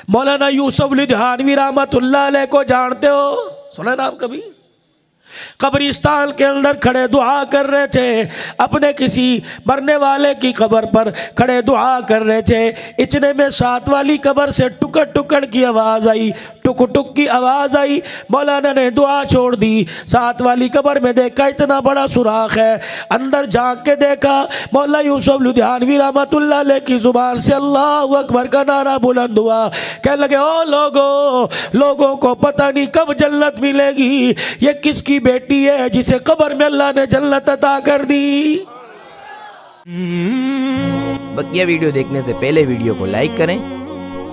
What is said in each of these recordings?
مولانا یوسف لدھیانوی رحمت اللہ علیہ کو جانتے ہو؟ سنا نام کبھی؟ قبرستان کے اندر کھڑے دعا کر رہے تھے، اپنے کسی مرنے والے کی قبر پر کھڑے دعا کر رہے تھے، اتنے میں ساتھ والی قبر سے ٹکڑ ٹکڑ کی آواز آئی، ٹک ٹک کی آواز آئی۔ مولانا نے دعا چھوڑ دی، ساتھ والی قبر میں دیکھا اتنا بڑا سوراخ ہے، اندر جھانک کے دیکھا مولانا یوسف لدھیانوی رحمت اللہ علیہ کی زبان سے اللہ اکبر کا نعرہ بلند ہوا۔ کہنے لگے او لوگوں کو پتہ نہیں کب جنت ملے گی، یہ کس کی بیٹی ہے جسے قبر میں اللہ نے جنت عطا کر دی۔ بقیہ ویڈیو دیکھنے سے پہلے ویڈیو کو لائک کریں،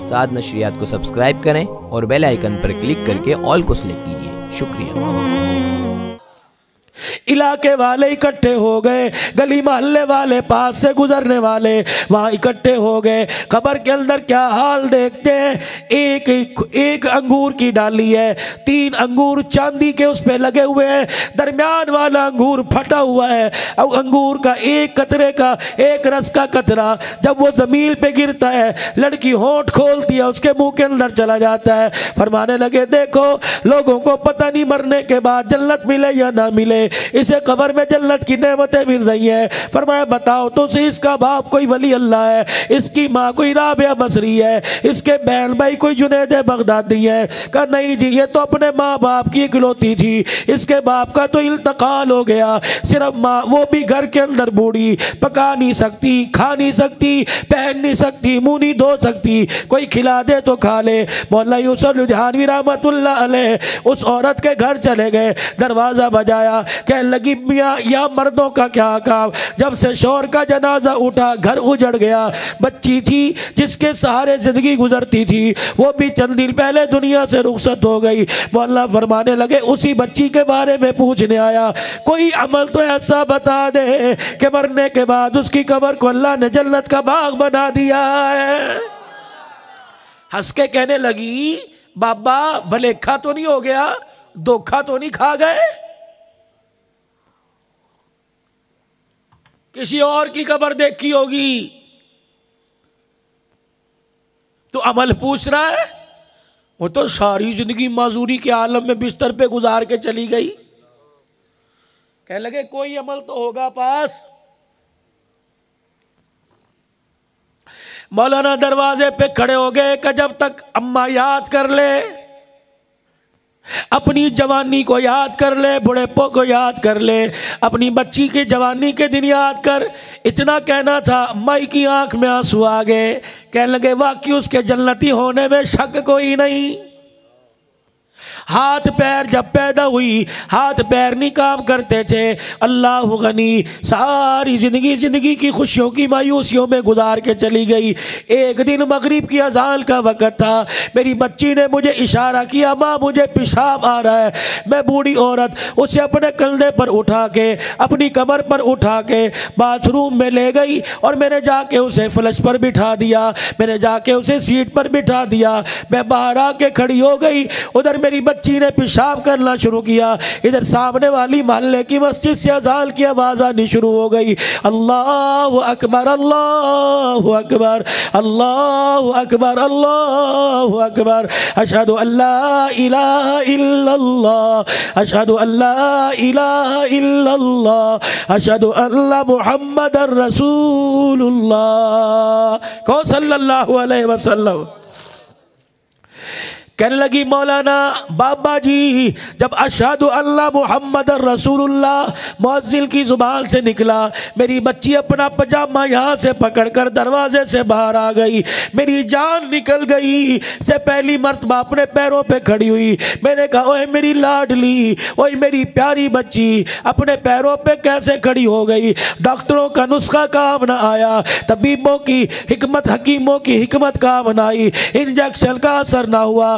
سعد نشریات کو سبسکرائب کریں اور بیل آئیکن پر کلک کر کے آل کو سلیکٹ کیجئے۔ شکریہ۔ علاقے والے اکٹھے ہو گئے، گلی محلے والے، پاس سے گزرنے والے وہاں اکٹھے ہو گئے۔ قبر کے اندر کیا حال دیکھتے ہیں، ایک انگور کی ڈالی ہے، 3 انگور چاندی کے اس پہ لگے ہوئے ہیں، درمیان والا انگور پھٹا ہوا ہے، اور انگور کا ایک قطرے کا، ایک رس کا قطرہ جب وہ زمین پہ گرتا ہے، لڑکی ہونٹ کھولتی ہے، اس کے منہ کے اندر چلا جاتا ہے۔ فرمانے لگے دیکھو لوگوں کو پتہ نہیں مرنے کے بعد جنت ملے یا نہ ملے، اسے قبر میں جنت کی نعمتیں مل رہی ہیں۔ فرمایا بتاؤ تو سے اس کا باپ کوئی ولی اللہ ہے، اس کی ماں کوئی رابعہ بصری ہے، اس کے بہن بھائی کوئی جنید بغدادی ہے؟ کہا نہیں جی، یہ تو اپنے ماں باپ کی اکلوتی تھی، اس کے باپ کا تو انتقال ہو گیا، صرف ماں، وہ بھی گھر کے اندر بوڑھی، پکا نہیں سکتی، کھا نہیں سکتی، پہن نہیں سکتی، منہ نہیں دھو سکتی، کوئی کھلا دے تو کھا لے۔ مولانا یوسف لدھیانوی رحمت اللہ علیہ اس عورت کے گھر چلے گئے، دروازہ بجایا، کہنے لگی میاں یا مردوں کا کیا کام؟ جب سے شوہر کا جنازہ اٹھا گھر اجڑ گیا، بچی تھی جس کے سہارے زندگی گزرتی تھی وہ بھی چند دن پہلے دنیا سے رخصت ہو گئی۔ مولانا فرمانے لگے اسی بچی کے بارے میں پوچھنے آیا، کوئی عمل تو ایسا بتا دے کہ مرنے کے بعد اس کی قبر کو اللہ نے جنت کا باغ بنا دیا ہے۔ ہنس کے کہنے لگی بابا بھلیکھا تو نہیں ہو گیا، دھوکھا تو نہیں کھا گئے؟ کسی اور کی قبر دیکھی ہوگی تو عمل پوچھ رہا ہے؟ وہ تو ساری زندگی معذوری کے عالم میں بستر پہ گزار کے چلی گئی۔ کہنے لگے کوئی عمل تو ہوگا پاس۔ مولانا دروازے پہ کھڑے ہو گئے کہ جب تک اماں یاد کر لے، اپنی جوانی کو یاد کر لے، بڑے پو کو یاد کر لے، اپنی بچی کی جوانی کے دن یاد کر۔ اتنا کہنا تھا، مائی کی آنکھ میں آنسو آ گئے۔ کہنے لگے واقعی اس کے جنتی ہونے میں شک کوئی نہیں۔ ہاتھ پیر جب پیدا ہوئی، ہاتھ پیر نہیں کام کرتے تھے، اللہ غنی ساری زندگی کی خوشیوں کی مایوسیوں میں گزار کے چلی گئی۔ ایک دن مغرب کی اذان کا وقت تھا، میری بچی نے مجھے اشارہ کیا، ماں مجھے پیشاب آ رہا ہے۔ میں بوڑھی عورت اسے اپنے کندھے پر اٹھا کے، اپنی کمر پر اٹھا کے باتھ روم میں لے گئی، اور میں نے جا کے اسے فلش پر بٹھا دیا، میں نے جا کے اسے سیٹ پر بٹھا دیا۔ میں باہر آ کے کھڑی ہو گئی، ادھر میری بچی نے پیشاب کرنا شروع کیا، ادھر سامنے والی محلے کی مسجد سے اذان کی آواز آنی شروع ہو گئی، اللہ اکبر اللہ اکبر اللہ اکبر اللہ اکبر، اشہد ان لا الہ الا اللہ اشہد ان لا الہ الا اللہ اشہد ان محمد رسول اللہ کو صلی اللہ علیہ وسلم۔ کہنے لگی مولانا بابا جی جب اشہد اللہ محمد رسول اللہ مؤذن کی زبان سے نکلا، میری بچی اپنا پجامہ یہاں سے پکڑ کر دروازے سے باہر آ گئی، میری جان نکل گئی۔ سے پہلی مرتبہ اپنے پیروں پہ کھڑی ہوئی، میں نے کہا اوہ میری لاڈلی، اوہ میری پیاری بچی اپنے پیروں پہ کیسے کھڑی ہو گئی؟ ڈاکٹروں کا نسخہ کام نہ آیا، طبیبوں کی حکمت، حکیموں کی حکمت کام نہ آئی، انجیکشن کا اثر نہ ہوا،